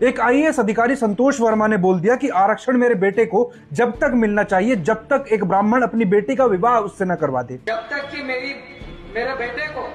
एक आईएएस अधिकारी संतोष वर्मा ने बोल दिया कि आरक्षण मेरे बेटे को जब तक मिलना चाहिए जब तक एक ब्राह्मण अपनी बेटी का विवाह उससे न करवा दे। जब तक कि मेरे बेटे को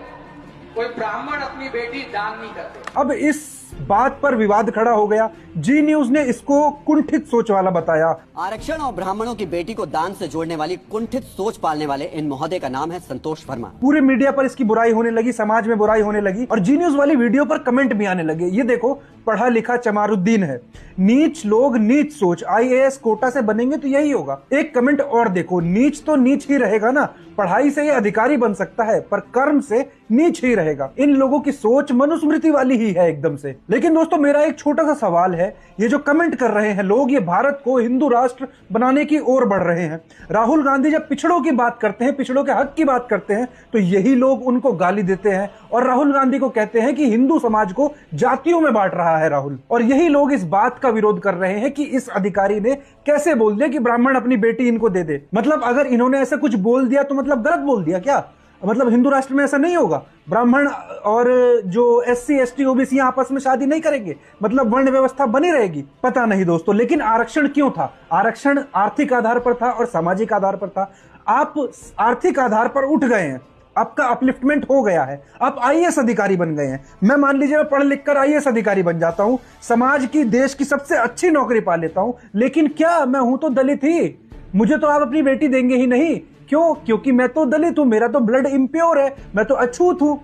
कोई ब्राह्मण अपनी बेटी दान नहीं करते। अब इस बात पर विवाद खड़ा हो गया। जी न्यूज ने इसको कुंठित सोच वाला बताया। आरक्षण और ब्राह्मणों की बेटी को दान से जोड़ने वाली कुंठित सोच पालने वाले इन महोदय का नाम है संतोष वर्मा। पूरे मीडिया पर इसकी बुराई होने लगी, समाज में बुराई होने लगी और जी न्यूज वाली वीडियो पर कमेंट भी आने लगे। ये देखो, पढ़ा लिखा चमारुद्दीन है, नीच लोग नीच सोच, आईएएस कोटा से बनेंगे तो यही होगा। एक कमेंट और देखो, नीच तो नीच ही रहेगा ना, पढ़ाई से ये अधिकारी बन सकता है पर कर्म से नीच ही रहेगा। इन लोगों की सोच मनुस्मृति वाली ही है एकदम से। लेकिन दोस्तों, मेरा एक छोटा सा सवाल है, ये जो कमेंट कर रहे हैं लोग, ये भारत को हिंदू राष्ट्र बनाने की ओर बढ़ रहे हैं। राहुल गांधी जब पिछड़ों की बात करते हैं, पिछड़ों के हक की बात करते हैं, तो यही लोग उनको गाली देते हैं और राहुल गांधी को कहते हैं कि हिंदू समाज को जातियों में बांट रहा है राहुल। और यही लोग इस बात का विरोध कर रहे हैं कि इस अधिकारी ने कैसे बोल दिया कि ब्राह्मण अपनी बेटी इनको दे दे। मतलब अगर इन्होंने ऐसा कुछ बोल दिया तो मतलब गलत बोल दिया क्या? मतलब हिंदू राष्ट्र में ऐसा नहीं होगा, ब्राह्मण और जो एससी एसटी ओबीसी आपस में शादी नहीं करेंगे, मतलब वर्ण व्यवस्था बनी रहेगी? पता नहीं दोस्तों। लेकिन आरक्षण क्यों था? आरक्षण आर्थिक आधार पर था और सामाजिक आधार पर था। आप आर्थिक आधार पर उठ गए हैं, आपका अपलिफ्टमेंट हो गया है, आप आईएएस अधिकारी बन गए हैं। मैं मान लीजिए मैं पढ़ लिख कर आईएएस अधिकारी बन जाता हूं, समाज की, देश की सबसे अच्छी नौकरी पा लेता हूं, लेकिन क्या मैं हूं तो दलित ही, मुझे तो आप अपनी बेटी देंगे ही नहीं। क्यों? क्योंकि मैं तो दलित हूं, मेरा तो ब्लड इम्प्योर है, मैं तो अछूत हूं।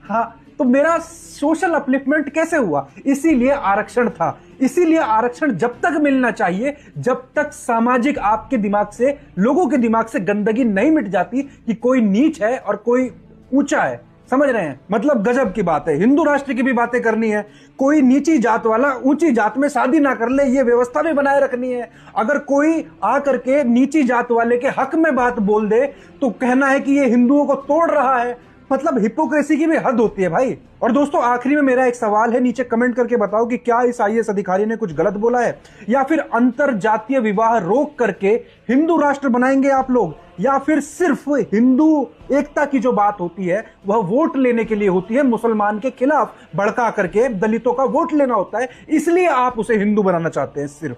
हाँ, तो मेरा सोशल अपलिफ्टमेंट कैसे हुआ? इसीलिए आरक्षण था। इसीलिए आरक्षण जब तक मिलना चाहिए जब तक सामाजिक आपके दिमाग से, लोगों के दिमाग से गंदगी नहीं मिट जाती कि कोई नीच है और कोई ऊंचा है। समझ रहे हैं? मतलब गजब की बात है। हिंदू राष्ट्र की भी बातें करनी है, कोई नीची जात वाला ऊंची जात में शादी ना कर ले, ये व्यवस्था भी बनाए रखनी है। अगर कोई आकर के नीची जात वाले के हक में बात बोल दे तो कहना है कि ये हिंदुओं को तोड़ रहा है। मतलब हिपोक्रेसी की भी हद होती है भाई। और दोस्तों, आखिरी में मेरा एक सवाल है, नीचे कमेंट करके बताओ कि क्या इस आईएएस अधिकारी ने कुछ गलत बोला है, या फिर अंतर जातीय विवाह रोक करके हिंदू राष्ट्र बनाएंगे आप लोग, या फिर सिर्फ हिंदू एकता की जो बात होती है वह वोट लेने के लिए होती है, मुसलमान के खिलाफ भड़का करके दलितों का वोट लेना होता है, इसलिए आप उसे हिंदू बनाना चाहते हैं सिर्फ।